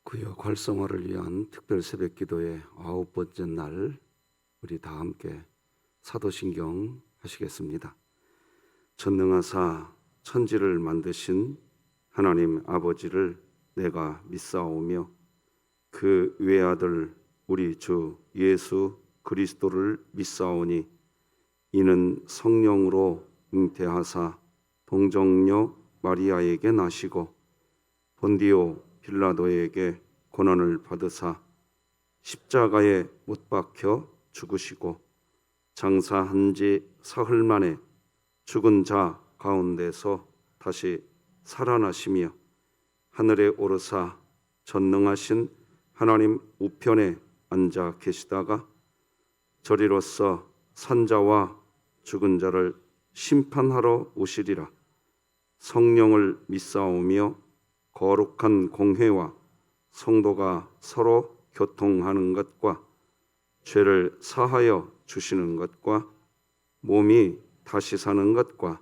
구역 활성화를 위한 특별 새벽 기도의 9번째 날, 우리 다 함께 사도신경 하시겠습니다. 전능하사 천지를 만드신 하나님 아버지를 내가 믿사오며 그 외아들 우리 주 예수 그리스도를 믿사오니 이는 성령으로 잉태하사 동정녀 마리아에게 나시고 본디오 빌라도에게 고난을 받으사 십자가에 못 박혀 죽으시고 장사한 지 사흘 만에 죽은 자 가운데서 다시 살아나시며 하늘에 오르사 전능하신 하나님 우편에 앉아 계시다가 저리로서 산자와 죽은 자를 심판하러 오시리라. 성령을 믿사오며 거룩한 공회와 성도가 서로 교통하는 것과 죄를 사하여 주시는 것과 몸이 다시 사는 것과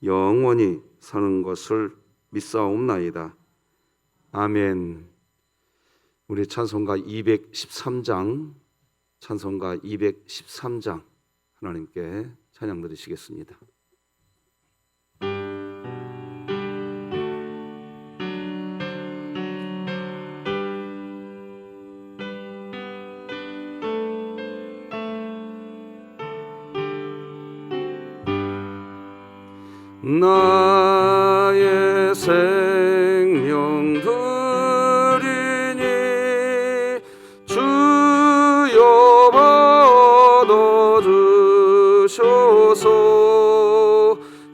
영원히 사는 것을 믿사옵나이다. 아멘. 우리 찬송가 213장 하나님께 찬양 드리시겠습니다. 나의 생명 드리니 주여 받아주소서.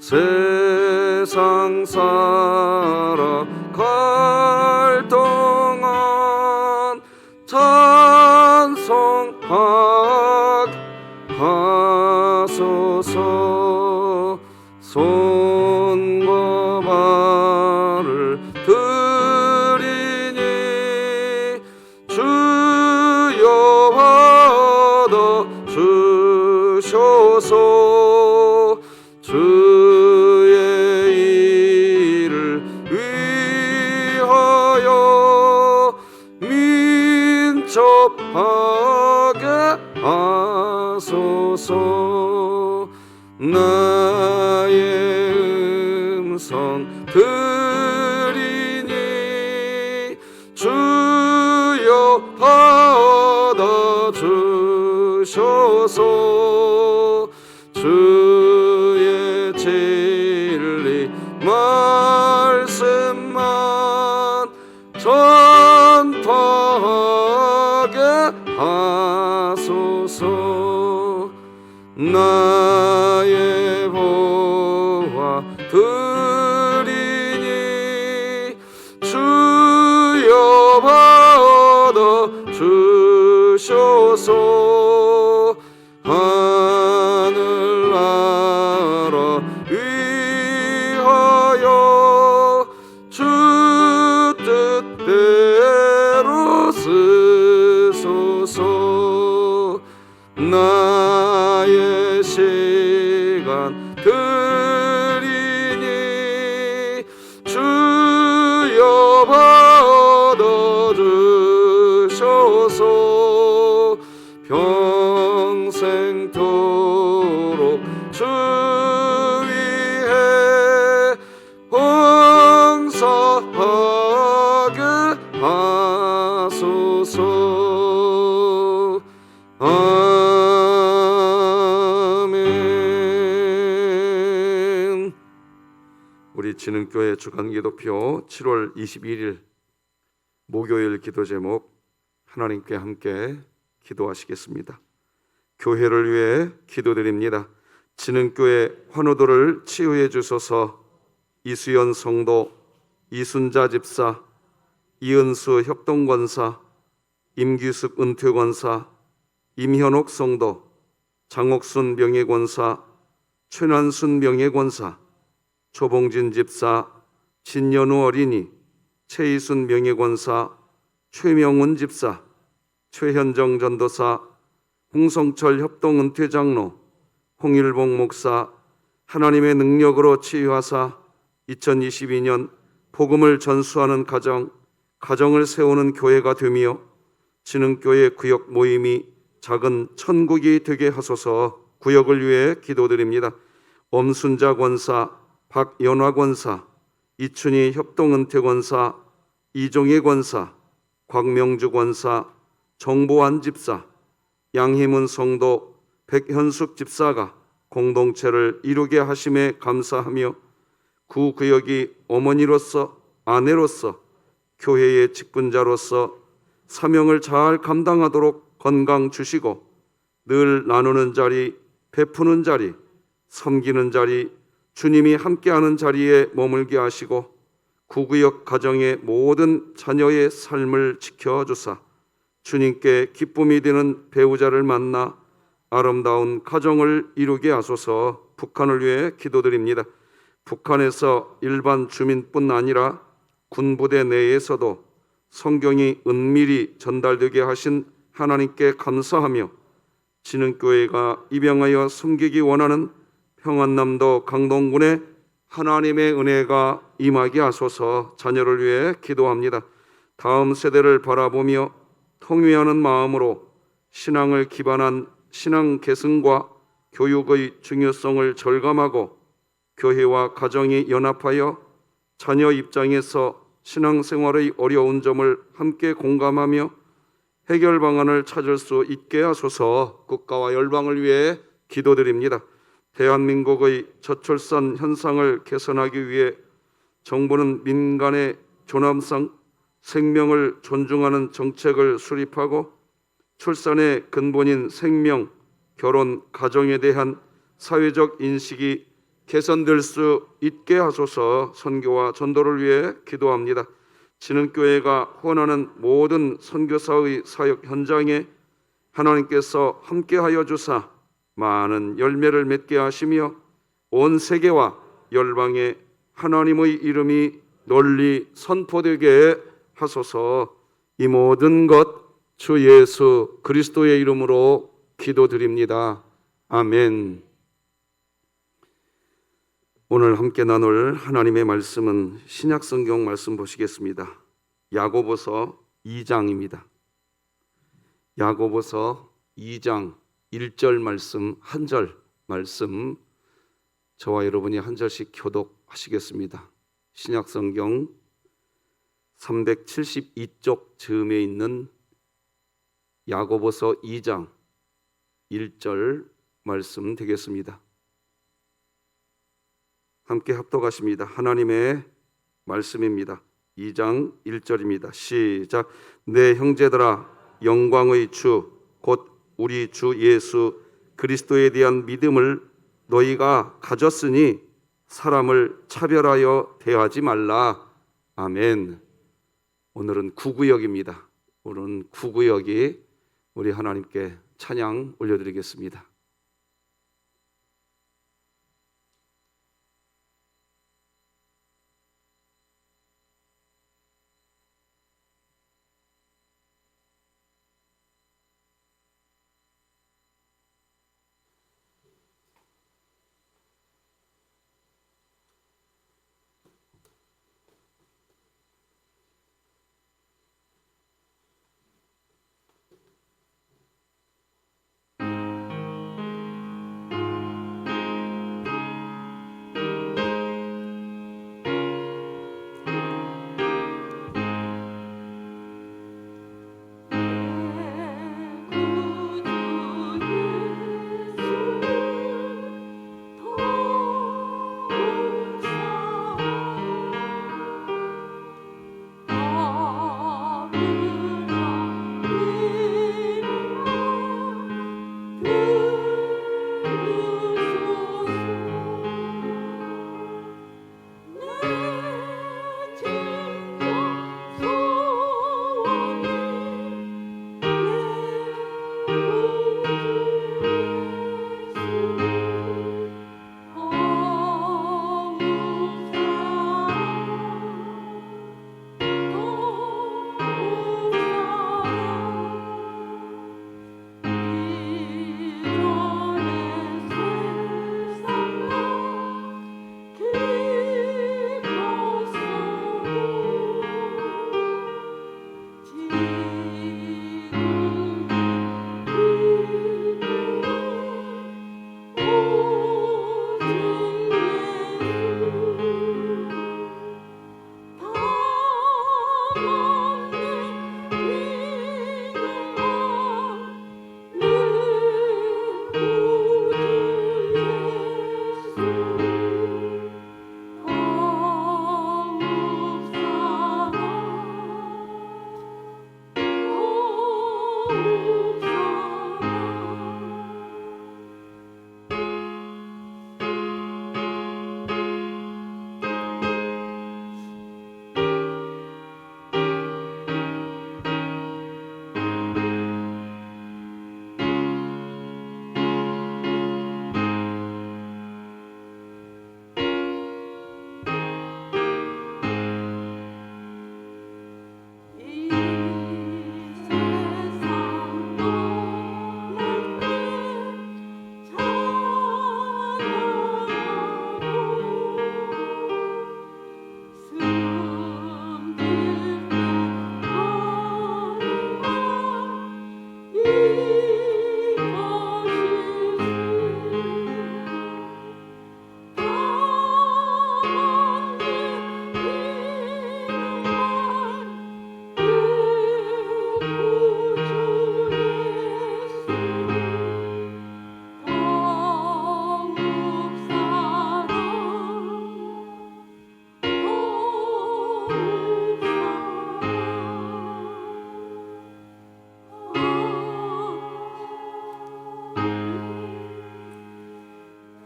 세상 살아갈 동안 찬송하소서. 손과 발을 드리니 주여 받아주소서. 주의 일을 위하여 민첩하게 하소서. 나의 음성 드리니 주여 받아주소서. 주의 진리 말씀만 전파하게 하소서. 나의 보화 드리니 주여 받아주소서. 하늘나라 위하여 주 뜻대로 쓰소서. 나의 시간 드리니 주여 받아주소서. 평생토록 주 위에 봉사하게 하소서. 아멘. 우리 진흥교회 주간기도표 7월 21일 목요일 기도 제목 하나님께 함께 기도하시겠습니다. 교회를 위해 기도드립니다. 진흥교회 환우들을 치유해 주소서. 이수연 성도, 이순자 집사, 이은수 협동권사, 임규숙 은퇴권사, 임현옥 성도, 장옥순 명예권사, 최난순 명예권사, 조봉진 집사, 진연우 어린이, 최이순 명예권사, 최명훈 집사, 최현정 전도사, 홍성철 협동은퇴장로, 홍일봉 목사, 하나님의 능력으로 치유하사 2022년 복음을 전수하는 가정, 가정을 세우는 교회가 되며 진흥교회 구역 모임이 작은 천국이 되게 하소서. 구역을 위해 기도드립니다. 엄순자 권사, 박연화 권사, 이춘희 협동은퇴 권사, 이종혜 권사, 곽명주 권사, 정보환 집사, 양희문 성도, 백현숙 집사가 공동체를 이루게 하심에 감사하며 구 구역이 어머니로서, 아내로서, 교회의 직분자로서 사명을 잘 감당하도록 건강 주시고 늘 나누는 자리, 베푸는 자리, 섬기는 자리, 주님이 함께하는 자리에 머물게 하시고 구구역 가정의 모든 자녀의 삶을 지켜주사 주님께 기쁨이 되는 배우자를 만나 아름다운 가정을 이루게 하소서. 북한을 위해 기도드립니다. 북한에서 일반 주민뿐 아니라 군부대 내에서도 성경이 은밀히 전달되게 하신 하나님께 감사하며 진흥교회가 입양하여 섬기기 원하는 평안남도 강동군에 하나님의 은혜가 임하게 하소서. 자녀를 위해 기도합니다. 다음 세대를 바라보며 통회하는 마음으로 신앙을 기반한 신앙 계승과 교육의 중요성을 절감하고 교회와 가정이 연합하여 자녀 입장에서 신앙생활의 어려운 점을 함께 공감하며 해결 방안을 찾을 수 있게 하소서. 국가와 열방을 위해 기도드립니다. 대한민국의 저출산 현상을 개선하기 위해 정부는 민간의 존엄성, 생명을 존중하는 정책을 수립하고 출산의 근본인 생명, 결혼, 가정에 대한 사회적 인식이 개선될 수 있게 하소서. 선교와 전도를 위해 기도합니다. 진흥교회가 후원하는 모든 선교사의 사역 현장에 하나님께서 함께하여 주사 많은 열매를 맺게 하시며 온 세계와 열방에 하나님의 이름이 널리 선포되게 하소서. 이 모든 것 주 예수 그리스도의 이름으로 기도드립니다. 아멘. 오늘 함께 나눌 하나님의 말씀은 신약성경 말씀 보시겠습니다. 야고보서 2장입니다. 야고보서 2장 1절 말씀, 한 절 말씀 저와 여러분이 한 절씩 교독하시겠습니다. 신약성경 372쪽 즈음에 있는 야고보서 2장 1절 말씀 되겠습니다. 함께 합독하십니다. 하나님의 말씀입니다. 2장 1절입니다. 시작. 내 형제들아, 영광의 주 곧 우리 주 예수 그리스도에 대한 믿음을 너희가 가졌으니 사람을 차별하여 대하지 말라. 아멘. 오늘은 구구역입니다. 오늘은 구구역이 우리 하나님께 찬양 올려드리겠습니다.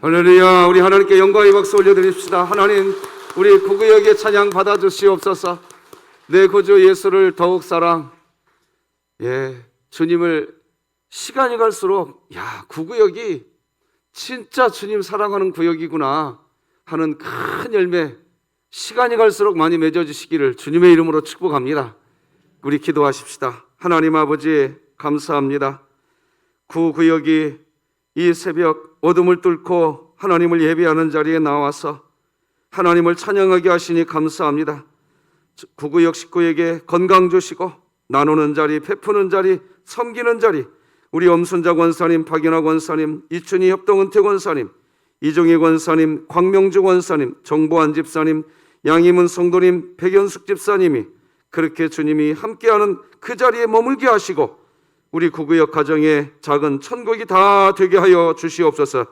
할렐루야. 우리 하나님께 영광의 박수 올려드립시다. 하나님, 우리 구구역의 찬양 받아주시옵소서. 내 구주 예수를 더욱 사랑. 주님을 시간이 갈수록 구구역이 진짜 주님 사랑하는 구역이구나 하는 큰 열매, 시간이 갈수록 많이 맺어주시기를 주님의 이름으로 축복합니다. 우리 기도하십시다. 하나님 아버지, 감사합니다. 구구역이 이 새벽 어둠을 뚫고 하나님을 예배하는 자리에 나와서 하나님을 찬양하게 하시니 감사합니다. 구구역 식구에게 건강 주시고 나누는 자리, 베푸는 자리, 섬기는 자리, 우리 엄순자 권사님, 박인화 권사님, 이춘희 협동은퇴 권사님, 이종희 권사님, 광명주 권사님, 정보한 집사님, 양희문 성도님, 백연숙 집사님이 그렇게 주님이 함께하는 그 자리에 머물게 하시고 우리 구구역 가정의 작은 천국이 다 되게 하여 주시옵소서.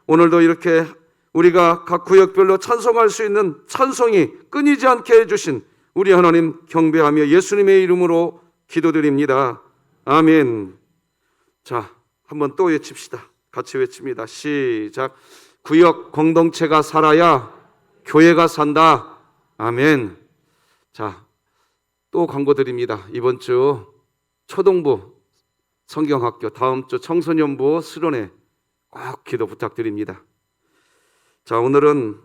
오늘도 이렇게 우리가 각 구역별로 찬송할 수 있는 찬송이 끊이지 않게 해주신 우리 하나님 경배하며 예수님의 이름으로 기도드립니다. 아멘. 자, 한번 또 외칩시다. 같이 외칩니다. 시작. 구역 공동체가 살아야 교회가 산다. 아멘. 자, 또 광고 드립니다. 이번 주 초동부 성경학교, 다음 주 청소년부 수련회 꼭 기도 부탁드립니다. 자, 오늘은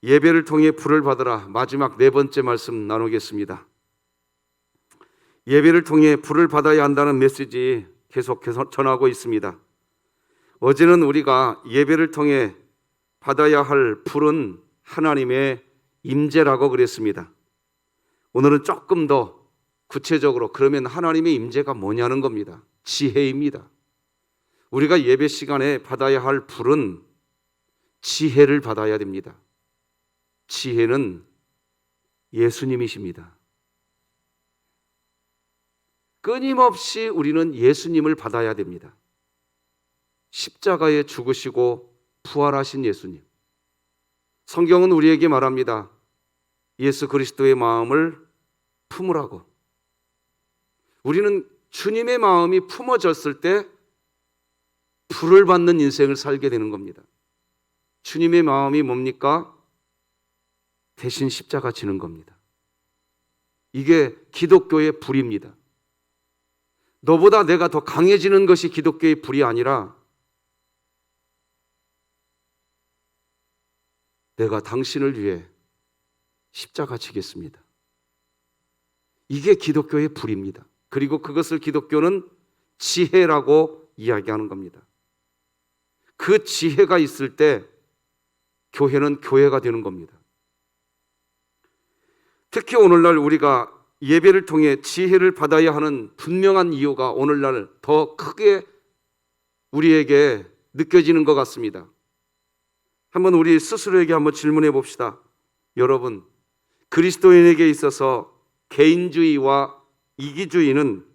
예배를 통해 불을 받으라 마지막 네 번째 말씀 나누겠습니다. 예배를 통해 불을 받아야 한다는 메시지 계속 전하고 있습니다. 어제는 우리가 예배를 통해 받아야 할 불은 하나님의 임재라고 그랬습니다. 오늘은 조금 더 구체적으로 그러면 하나님의 임재가 뭐냐는 겁니다. 지혜입니다. 우리가 예배 시간에 받아야 할 불은 지혜를 받아야 됩니다. 지혜는 예수님이십니다. 끊임없이 우리는 예수님을 받아야 됩니다. 십자가에 죽으시고 부활하신 예수님. 성경은 우리에게 말합니다. 예수 그리스도의 마음을 품으라고. 우리는 주님의 마음이 품어졌을 때 불을 받는 인생을 살게 되는 겁니다. 주님의 마음이 뭡니까? 대신 십자가 지는 겁니다. 이게 기독교의 불입니다. 너보다 내가 더 강해지는 것이 기독교의 불이 아니라 내가 당신을 위해 십자가 지겠습니다. 이게 기독교의 불입니다. 그리고 그것을 기독교는 지혜라고 이야기하는 겁니다. 그 지혜가 있을 때 교회는 교회가 되는 겁니다. 특히 오늘날 우리가 예배를 통해 지혜를 받아야 하는 분명한 이유가 오늘날 더 크게 우리에게 느껴지는 것 같습니다. 한번 우리 스스로에게 한번 질문해 봅시다. 여러분, 그리스도인에게 있어서 개인주의와 이기주의는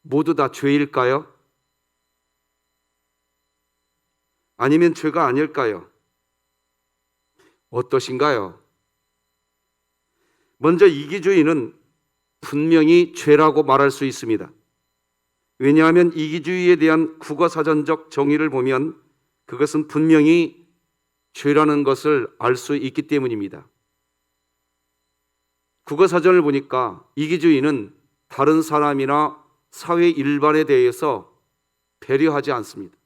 모두 다 죄일까요? 아니면 죄가 아닐까요? 어떠신가요? 먼저 이기주의는 분명히 죄라고 말할 수 있습니다. 왜냐하면 이기주의에 대한 국어사전적 정의를 보면 그것은 분명히 죄라는 것을 알 수 있기 때문입니다. 국어사전을 보니까 이기주의는 다른 사람이나 사회 일반에 대해서 배려하지 않습니다.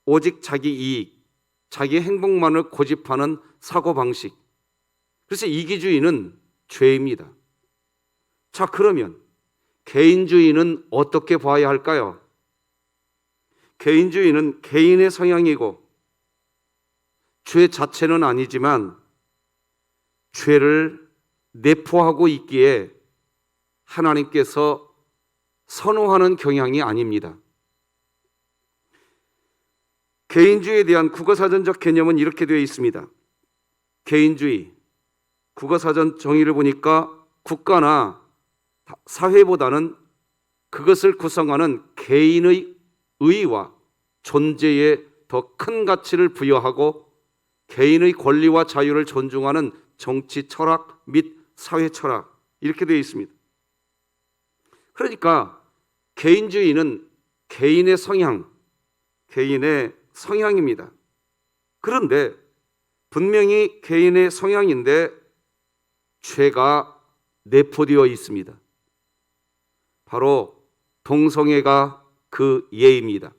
오직 자기 이익, 자기 행복만을 고집하는 사고방식. 그래서 이기주의는 죄입니다. 자, 그러면 개인주의는 어떻게 봐야 할까요? 개인주의는 개인의 성향이고 죄 자체는 아니지만 죄를 내포하고 있기에 하나님께서 선호하는 경향이 아닙니다. 개인주의에 대한 국어사전적 개념은 이렇게 되어 있습니다. 개인주의, 국어사전 정의를 보니까 국가나 사회보다는 그것을 구성하는 개인의 의와 존재에 더 큰 가치를 부여하고 개인의 권리와 자유를 존중하는 정치 철학 및 사회 철학, 이렇게 되어 있습니다. 그러니까 개인주의는 개인의 성향, 개인의 성향입니다. 그런데 분명히 개인의 성향인데 죄가 내포되어 있습니다. 바로 동성애가 그 예입니다.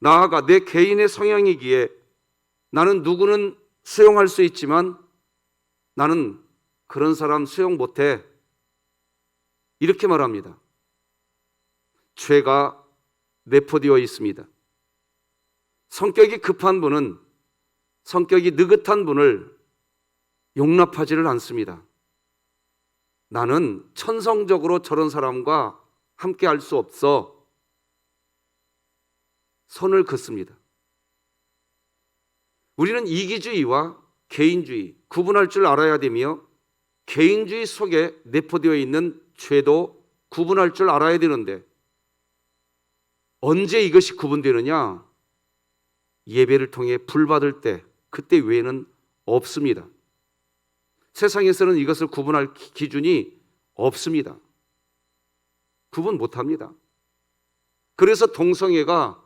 나아가 내 개인의 성향이기에 나는 누구는 수용할 수 있지만 나는 그런 사람 수용 못해. 이렇게 말합니다. 죄가 내포되어 있습니다. 성격이 급한 분은 성격이 느긋한 분을 용납하지를 않습니다. 나는 천성적으로 저런 사람과 함께 할 수 없어. 선을 긋습니다. 우리는 이기주의와 개인주의 구분할 줄 알아야 되며 개인주의 속에 내포되어 있는 죄도 구분할 줄 알아야 되는데 언제 이것이 구분되느냐? 예배를 통해 불 받을 때, 그때 외에는 없습니다. 세상에서는 이것을 구분할 기준이 없습니다. 구분 못합니다. 그래서 동성애가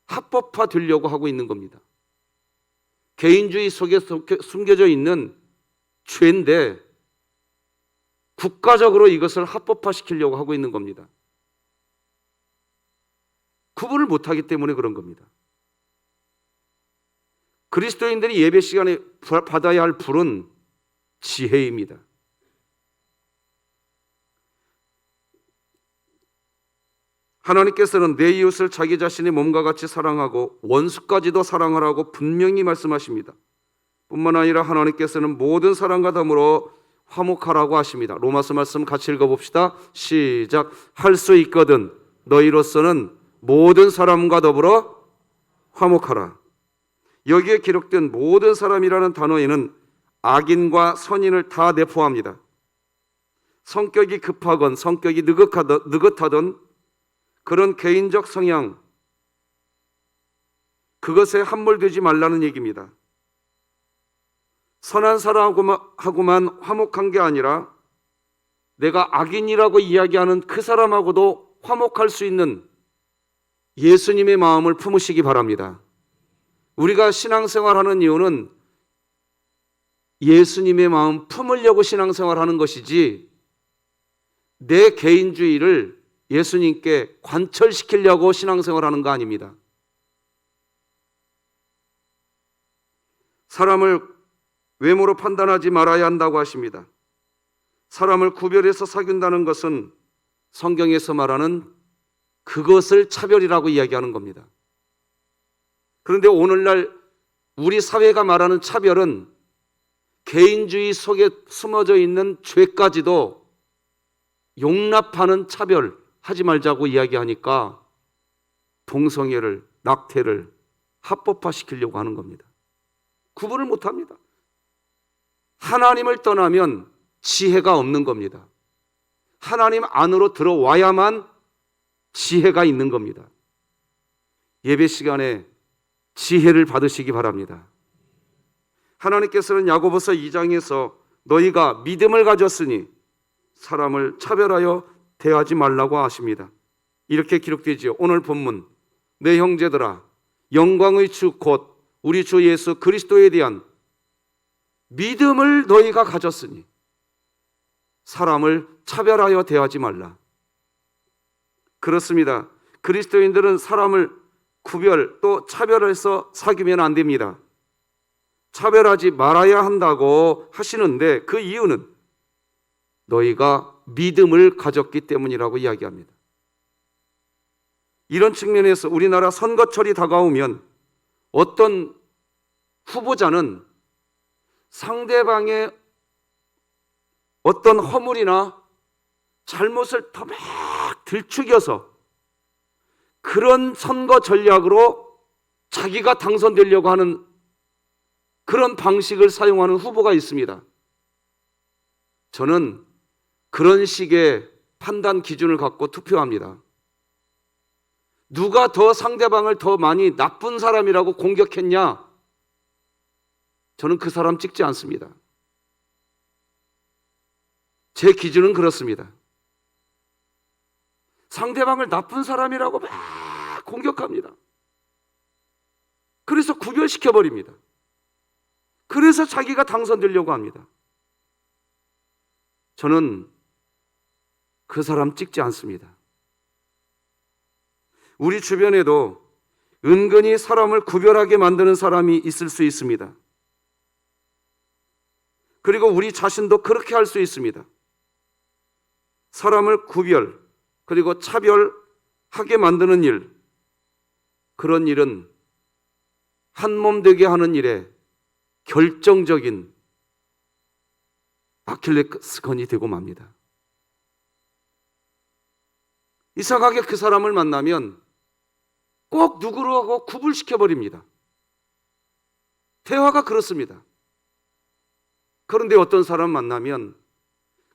합법화 되려고 하고 있는 겁니다. 개인주의 속에 숨겨져 있는 죄인데 국가적으로 이것을 합법화시키려고 하고 있는 겁니다. 구분을 못하기 때문에 그런 겁니다. 그리스도인들이 예배 시간에 받아야 할 불은 지혜입니다. 하나님께서는 내 이웃을 자기 자신의 몸과 같이 사랑하고 원수까지도 사랑하라고 분명히 말씀하십니다. 뿐만 아니라 하나님께서는 모든 사람과 더불어 화목하라고 하십니다. 로마서 말씀 같이 읽어봅시다. 시작. 할 수 있거든 너희로서는 모든 사람과 더불어 화목하라. 여기에 기록된 모든 사람이라는 단어에는 악인과 선인을 다 내포합니다. 성격이 급하건 성격이 느긋하던 그런 개인적 성향, 그것에 함몰되지 말라는 얘기입니다. 선한 사람하고만 화목한 게 아니라 내가 악인이라고 이야기하는 그 사람하고도 화목할 수 있는 예수님의 마음을 품으시기 바랍니다. 우리가 신앙생활하는 이유는 예수님의 마음 품으려고 신앙생활하는 것이지 내 개인주의를 예수님께 관철시키려고 신앙생활하는 거 아닙니다. 사람을 외모로 판단하지 말아야 한다고 하십니다. 사람을 구별해서 사귄다는 것은 성경에서 말하는 그것을 차별이라고 이야기하는 겁니다. 그런데 오늘날 우리 사회가 말하는 차별은 개인주의 속에 숨어져 있는 죄까지도 용납하는 차별 하지 말자고 이야기하니까 동성애를, 낙태를 합법화시키려고 하는 겁니다. 구분을 못합니다. 하나님을 떠나면 지혜가 없는 겁니다. 하나님 안으로 들어와야만 지혜가 있는 겁니다. 예배 시간에 지혜를 받으시기 바랍니다. 하나님께서는 야고보서 2장에서 너희가 믿음을 가졌으니 사람을 차별하여 대하지 말라고 하십니다. 이렇게 기록되지요. 오늘 본문 내 형제들아 영광의 주 곧 우리 주 예수 그리스도에 대한 믿음을 너희가 가졌으니 사람을 차별하여 대하지 말라. 그렇습니다. 그리스도인들은 사람을 구별 또 차별해서 사귀면 안 됩니다. 차별하지 말아야 한다고 하시는데 그 이유는 너희가 믿음을 가졌기 때문이라고 이야기합니다. 이런 측면에서 우리나라 선거철이 다가오면 어떤 후보자는 상대방의 어떤 허물이나 잘못을 더 막 들추겨서 그런 선거 전략으로 자기가 당선되려고 하는 그런 방식을 사용하는 후보가 있습니다. 저는 그런 식의 판단 기준을 갖고 투표합니다. 누가 더 상대방을 더 많이 나쁜 사람이라고 공격했냐? 저는 그 사람 찍지 않습니다. 제 기준은 그렇습니다. 상대방을 나쁜 사람이라고 막 공격합니다. 그래서 구별시켜버립니다. 그래서 자기가 당선되려고 합니다. 저는 그 사람 찍지 않습니다. 우리 주변에도 은근히 사람을 구별하게 만드는 사람이 있을 수 있습니다. 그리고 우리 자신도 그렇게 할 수 있습니다. 사람을 구별, 그리고 차별하게 만드는 일, 그런 일은 한몸 되게 하는 일에 결정적인 아킬레스건이 되고 맙니다. 이상하게 그 사람을 만나면 꼭 누구로 하고 구분시켜버립니다. 대화가 그렇습니다. 그런데 어떤 사람 만나면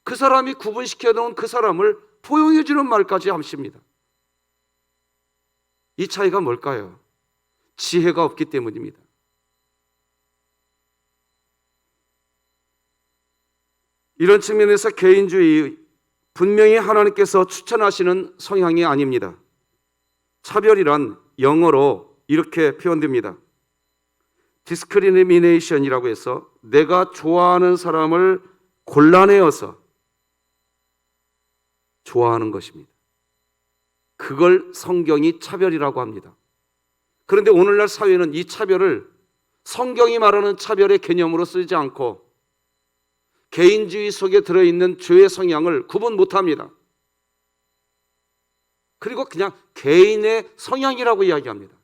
그 사람이 구분시켜놓은 그 사람을 포용해주는 말까지 하십니다. 이 차이가 뭘까요? 지혜가 없기 때문입니다. 이런 측면에서 개인주의, 분명히 하나님께서 추천하시는 성향이 아닙니다. 차별이란 영어로 이렇게 표현됩니다. discrimination이라고 해서 내가 좋아하는 사람을 골라내어서 좋아하는 것입니다. 그걸 성경이 차별이라고 합니다. 그런데 오늘날 사회는 이 차별을 성경이 말하는 차별의 개념으로 쓰지 않고 개인주의 속에 들어있는 죄의 성향을 구분 못합니다. 그리고 그냥 개인의 성향이라고 이야기합니다.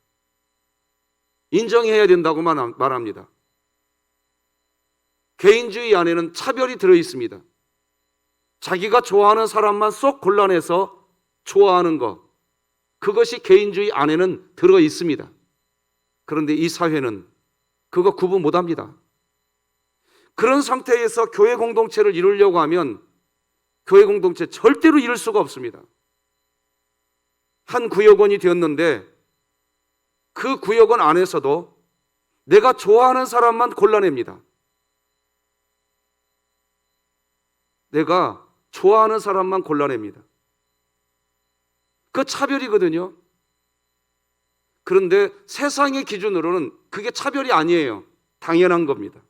인정해야 된다고 말합니다. 개인주의 안에는 차별이 들어있습니다. 자기가 좋아하는 사람만 쏙 골라내서 좋아하는 것, 그것이 개인주의 안에는 들어있습니다. 그런데 이 사회는 그거 구분 못합니다. 그런 상태에서 교회 공동체를 이루려고 하면 교회 공동체 절대로 이룰 수가 없습니다. 한 구역원이 되었는데 그 구역원 안에서도 내가 좋아하는 사람만 골라냅니다. 내가 좋아하는 사람만 골라냅니다. 그 차별이거든요. 그런데 세상의 기준으로는 그게 차별이 아니에요. 당연한 겁니다.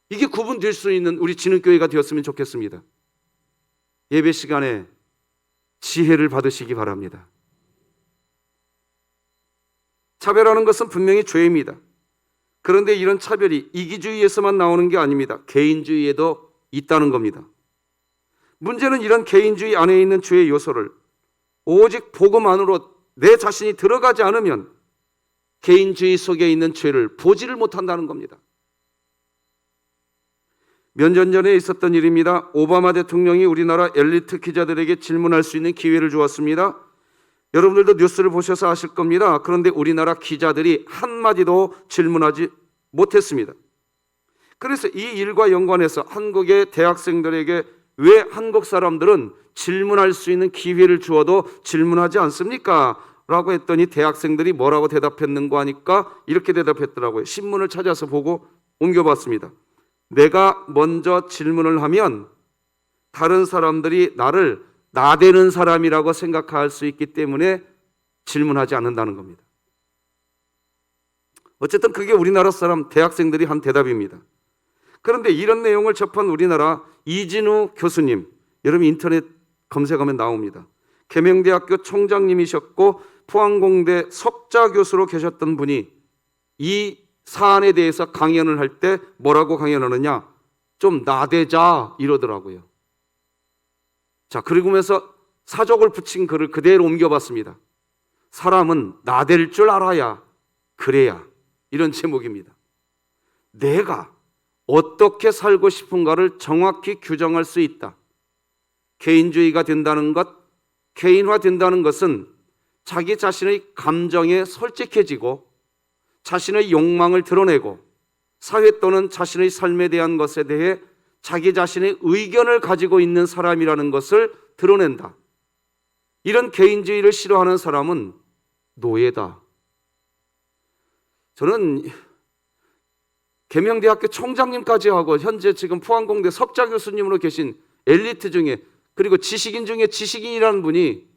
이게 구분될 수 있는 우리 진흥교회가 되었으면 좋겠습니다. 예배 시간에 지혜를 받으시기 바랍니다. 차별하는 것은 분명히 죄입니다. 그런데 이런 차별이 이기주의에서만 나오는 게 아닙니다. 개인주의에도 있다는 겁니다. 문제는 이런 개인주의 안에 있는 죄의 요소를 오직 복음 안으로 내 자신이 들어가지 않으면 개인주의 속에 있는 죄를 보지를 못한다는 겁니다. 몇 년 전에 있었던 일입니다. 오바마 대통령이 우리나라 엘리트 기자들에게 질문할 수 있는 기회를 주었습니다. 여러분들도 뉴스를 보셔서 아실 겁니다. 그런데 우리나라 기자들이 한마디도 질문하지 못했습니다. 그래서 이 일과 연관해서 한국의 대학생들에게 왜 한국 사람들은 질문할 수 있는 기회를 주어도 질문하지 않습니까? 라고 했더니 대학생들이 뭐라고 대답했는가 하니까 이렇게 대답했더라고요. 신문을 찾아서 보고 옮겨봤습니다. 내가 먼저 질문을 하면 다른 사람들이 나를 나대는 사람이라고 생각할 수 있기 때문에 질문하지 않는다는 겁니다. 어쨌든 그게 우리나라 사람 대학생들이 한 대답입니다. 그런데 이런 내용을 접한 우리나라 이진우 교수님, 여러분 인터넷 검색하면 나옵니다. 계명대학교 총장님이셨고 포항공대 석좌 교수로 계셨던 분이 이 사안에 대해서 강연을 할 때 뭐라고 강연하느냐? 좀 나대자 이러더라고요. 자, 그러면서 사족을 붙인 글을 그대로 옮겨봤습니다. 사람은 나댈 줄 알아야 그래야, 이런 제목입니다. 내가 어떻게 살고 싶은가를 정확히 규정할 수 있다. 개인주의가 된다는 것, 개인화 된다는 것은 자기 자신의 감정에 솔직해지고 자신의 욕망을 드러내고 사회 또는 자신의 삶에 대한 것에 대해 자기 자신의 의견을 가지고 있는 사람이라는 것을 드러낸다. 이런 개인주의를 싫어하는 사람은 노예다. 저는 계명대학교 총장님까지 하고 현재 지금 포항공대 석좌 교수님으로 계신 엘리트 중에, 그리고 지식인 중에 지식인이라는 분이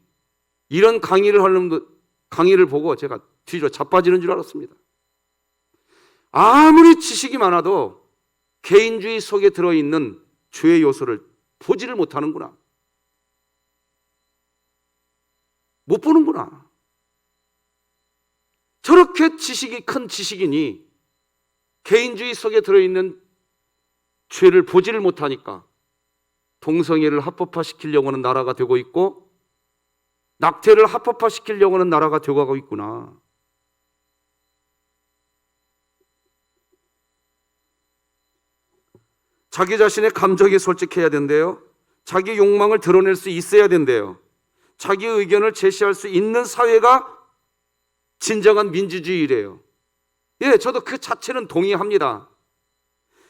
이런 강의를 보고 제가 뒤로 자빠지는 줄 알았습니다. 아무리 지식이 많아도 개인주의 속에 들어있는 죄의 요소를 보지를 못하는구나. 못 보는구나. 저렇게 지식이 큰 지식인이 개인주의 속에 들어있는 죄를 보지를 못하니까 동성애를 합법화시키려고 하는 나라가 되고 있고 낙태를 합법화시키려고 하는 나라가 되어가고 있구나. 자기 자신의 감정에 솔직해야 된대요. 자기 욕망을 드러낼 수 있어야 된대요. 자기 의견을 제시할 수 있는 사회가 진정한 민주주의래요. 예, 저도 그 자체는 동의합니다.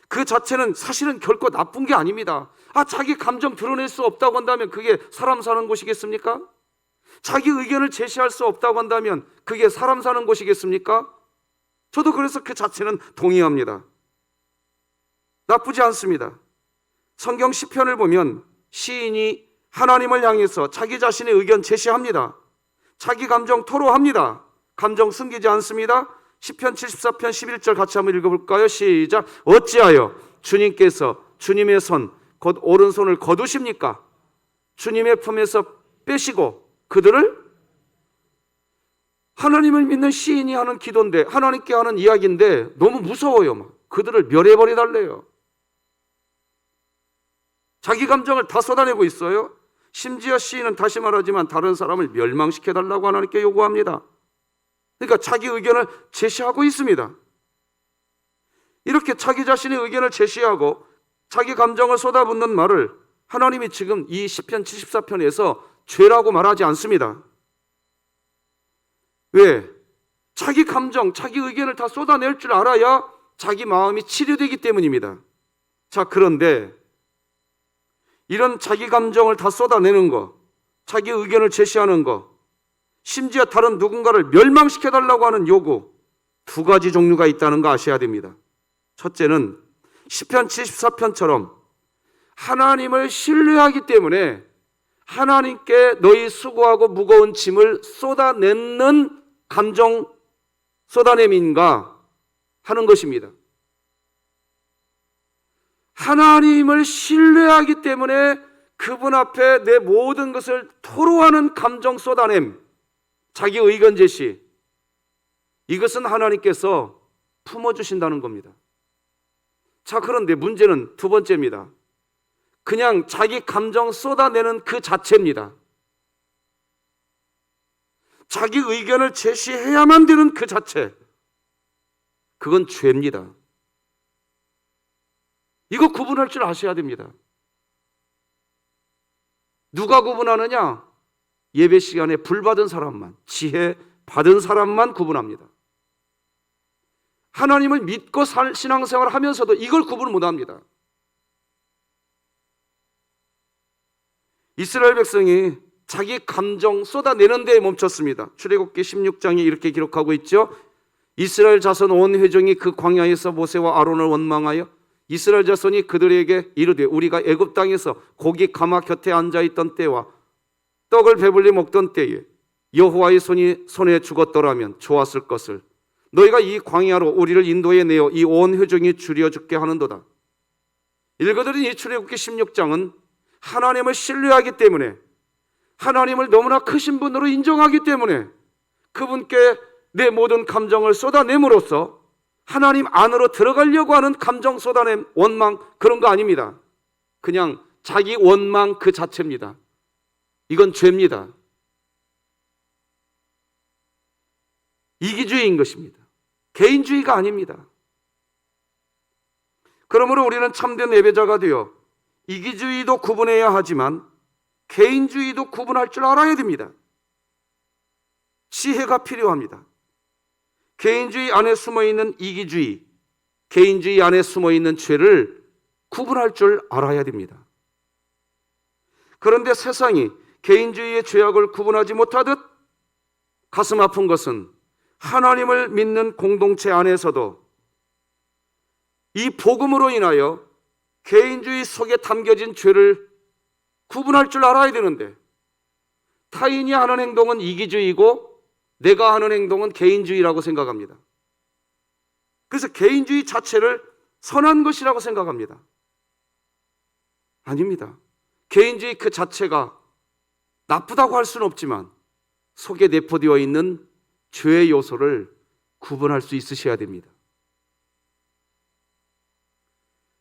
그 자체는 사실은 결코 나쁜 게 아닙니다. 자기 감정 드러낼 수 없다고 한다면 그게 사람 사는 곳이겠습니까? 자기 의견을 제시할 수 없다고 한다면 그게 사람 사는 곳이겠습니까? 저도 그래서 그 자체는 동의합니다. 나쁘지 않습니다. 성경 시편을 보면 시인이 하나님을 향해서 자기 자신의 의견 제시합니다. 자기 감정 토로합니다. 감정 숨기지 않습니다. 시편 74편 11절 같이 한번 읽어볼까요? 시작. 어찌하여 주님께서 주님의 손 곧 오른손을 거두십니까? 주님의 품에서 빼시고 그들을, 하나님을 믿는 시인이 하는 기도인데, 하나님께 하는 이야기인데 너무 무서워요. 막 그들을 멸해버려 달래요. 자기 감정을 다 쏟아내고 있어요. 심지어 시인은 다시 말하지만 다른 사람을 멸망시켜 달라고 하나님께 요구합니다. 그러니까 자기 의견을 제시하고 있습니다. 이렇게 자기 자신의 의견을 제시하고 자기 감정을 쏟아붓는 말을 하나님이 지금 이 시편 74편에서 죄라고 말하지 않습니다. 왜? 자기 감정, 자기 의견을 다 쏟아낼 줄 알아야 자기 마음이 치료되기 때문입니다. 자, 그런데 이런 자기 감정을 다 쏟아내는 거, 자기 의견을 제시하는 거, 심지어 다른 누군가를 멸망시켜달라고 하는 요구, 두 가지 종류가 있다는 거 아셔야 됩니다. 첫째는 시편 74편처럼 하나님을 신뢰하기 때문에 하나님께 너희 수고하고 무거운 짐을 쏟아내는 감정 쏟아냄인가 하는 것입니다. 하나님을 신뢰하기 때문에 그분 앞에 내 모든 것을 토로하는 감정 쏟아냄, 자기 의견 제시, 이것은 하나님께서 품어주신다는 겁니다. 자, 그런데 문제는 두 번째입니다. 그냥 자기 감정 쏟아내는 그 자체입니다. 자기 의견을 제시해야만 되는 그 자체, 그건 죄입니다. 이거 구분할 줄 아셔야 됩니다. 누가 구분하느냐? 예배 시간에 불 받은 사람만, 지혜 받은 사람만 구분합니다. 하나님을 믿고 신앙생활을 하면서도 이걸 구분을 못합니다. 이스라엘 백성이 자기 감정 쏟아내는 데에 멈췄습니다. 출애굽기 16장에 이렇게 기록하고 있죠. 이스라엘 자손 온 회중이 그 광야에서 모세와 아론을 원망하여 이스라엘 자손이 그들에게 이르되 우리가 애굽 땅에서 고기 가마 곁에 앉아있던 때와 떡을 배불리 먹던 때에 여호와의 손이 손에 죽었더라면 좋았을 것을 너희가 이 광야로 우리를 인도해 내어 이 온 회중이 줄여 죽게 하는도다. 읽어드린 이 출애굽기 16장은 하나님을 신뢰하기 때문에, 하나님을 너무나 크신 분으로 인정하기 때문에 그분께 내 모든 감정을 쏟아냄으로써 하나님 안으로 들어가려고 하는 감정 쏟아냄, 원망, 그런 거 아닙니다. 그냥 자기 원망 그 자체입니다. 이건 죄입니다. 이기주의인 것입니다. 개인주의가 아닙니다. 그러므로 우리는 참된 예배자가 되어 이기주의도 구분해야 하지만 개인주의도 구분할 줄 알아야 됩니다. 지혜가 필요합니다. 개인주의 안에 숨어있는 이기주의, 개인주의 안에 숨어있는 죄를 구분할 줄 알아야 됩니다. 그런데 세상이 개인주의의 죄악을 구분하지 못하듯 가슴 아픈 것은 하나님을 믿는 공동체 안에서도 이 복음으로 인하여 개인주의 속에 담겨진 죄를 구분할 줄 알아야 되는데 타인이 하는 행동은 이기주의고 내가 하는 행동은 개인주의라고 생각합니다. 그래서 개인주의 자체를 선한 것이라고 생각합니다. 아닙니다. 개인주의 그 자체가 나쁘다고 할 수는 없지만 속에 내포되어 있는 죄의 요소를 구분할 수 있으셔야 됩니다.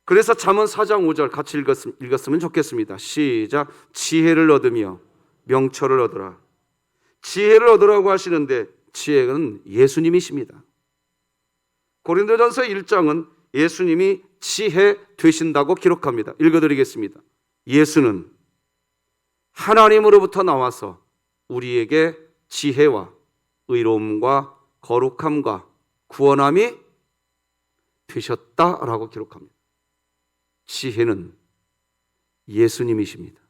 그래서 잠언 4장 5절 같이 읽었으면 좋겠습니다. 시작. 지혜를 얻으며 명철을 얻으라. 지혜를 얻으라고 하시는데 지혜는 예수님이십니다. 고린도전서 1장은 예수님이 지혜 되신다고 기록합니다. 읽어드리겠습니다. 예수는 하나님으로부터 나와서 우리에게 지혜와 의로움과 거룩함과 구원함이 되셨다라고 기록합니다. 지혜는 예수님이십니다.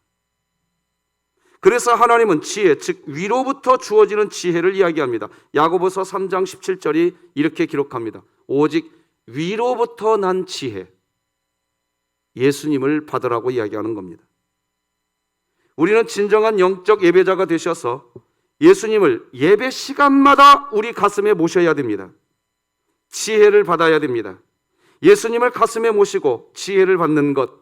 그래서 하나님은 지혜, 즉 위로부터 주어지는 지혜를 이야기합니다. 야고보서 3장 17절이 이렇게 기록합니다. 오직 위로부터 난 지혜, 예수님을 받으라고 이야기하는 겁니다. 우리는 진정한 영적 예배자가 되셔서 예수님을 예배 시간마다 우리 가슴에 모셔야 됩니다. 지혜를 받아야 됩니다. 예수님을 가슴에 모시고 지혜를 받는 것,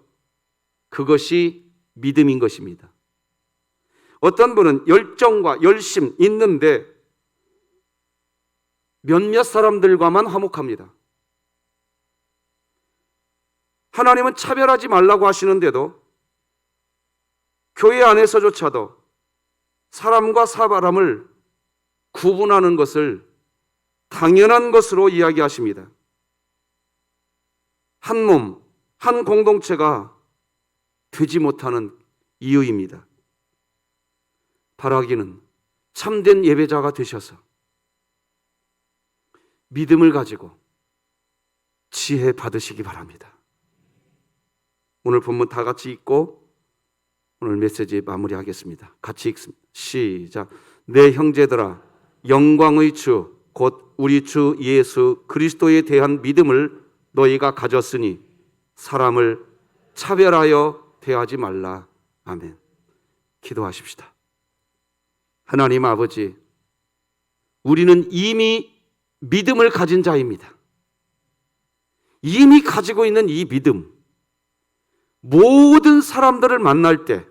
그것이 믿음인 것입니다. 어떤 분은 열정과 열심 있는데 몇몇 사람들과만 화목합니다. 하나님은 차별하지 말라고 하시는데도 교회 안에서조차도 사람과 사람을 구분하는 것을 당연한 것으로 이야기하십니다. 한 몸, 한 공동체가 되지 못하는 이유입니다. 바라기는 참된 예배자가 되셔서 믿음을 가지고 지혜 받으시기 바랍니다. 오늘 본문 다 같이 읽고 오늘 메시지 마무리하겠습니다. 같이 읽습니다. 시작. 내 형제들아, 영광의 주 곧 우리 주 예수 그리스도에 대한 믿음을 너희가 가졌으니 사람을 차별하여 대하지 말라. 아멘. 기도하십시다. 하나님 아버지, 우리는 이미 믿음을 가진 자입니다. 이미 가지고 있는 이 믿음, 모든 사람들을 만날 때,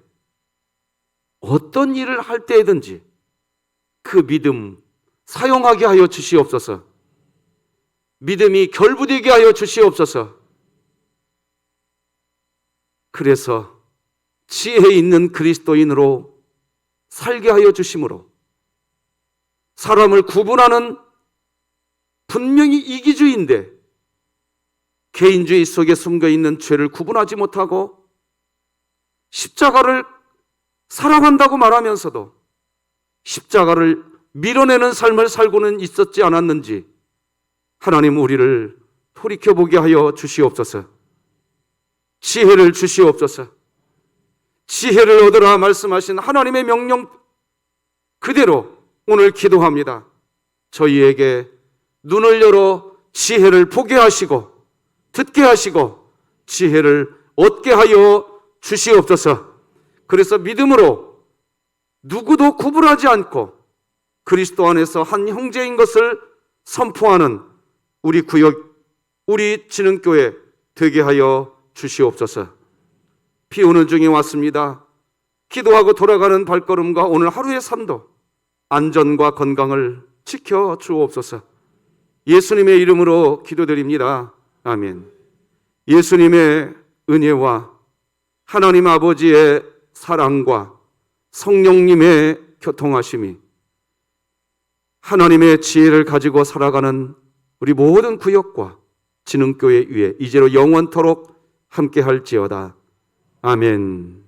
어떤 일을 할 때든지 그 믿음 사용하게 하여 주시옵소서. 믿음이 결부되게 하여 주시옵소서. 그래서 지혜 있는 그리스도인으로 살게 하여 주심으로 사람을 구분하는 분명히 이기주의인데 개인주의 속에 숨겨있는 죄를 구분하지 못하고 십자가를 사랑한다고 말하면서도 십자가를 밀어내는 삶을 살고는 있었지 않았는지 하나님 우리를 돌이켜보게 하여 주시옵소서. 지혜를 주시옵소서. 지혜를 얻으라 말씀하신 하나님의 명령 그대로 오늘 기도합니다. 저희에게 눈을 열어 지혜를 보게 하시고 듣게 하시고 지혜를 얻게 하여 주시옵소서. 그래서 믿음으로 누구도 구분하지 않고 그리스도 안에서 한 형제인 것을 선포하는 우리 구역, 우리 진흥교회 되게 하여 주시옵소서. 비 오는 중에 왔습니다. 기도하고 돌아가는 발걸음과 오늘 하루의 삶도 안전과 건강을 지켜 주옵소서. 예수님의 이름으로 기도드립니다. 아멘. 예수님의 은혜와 하나님 아버지의 사랑과 성령님의 교통하심이 하나님의 지혜를 가지고 살아가는 우리 모든 구역과 진흥교회 위에 이제로 영원토록 함께 할지어다. 아멘.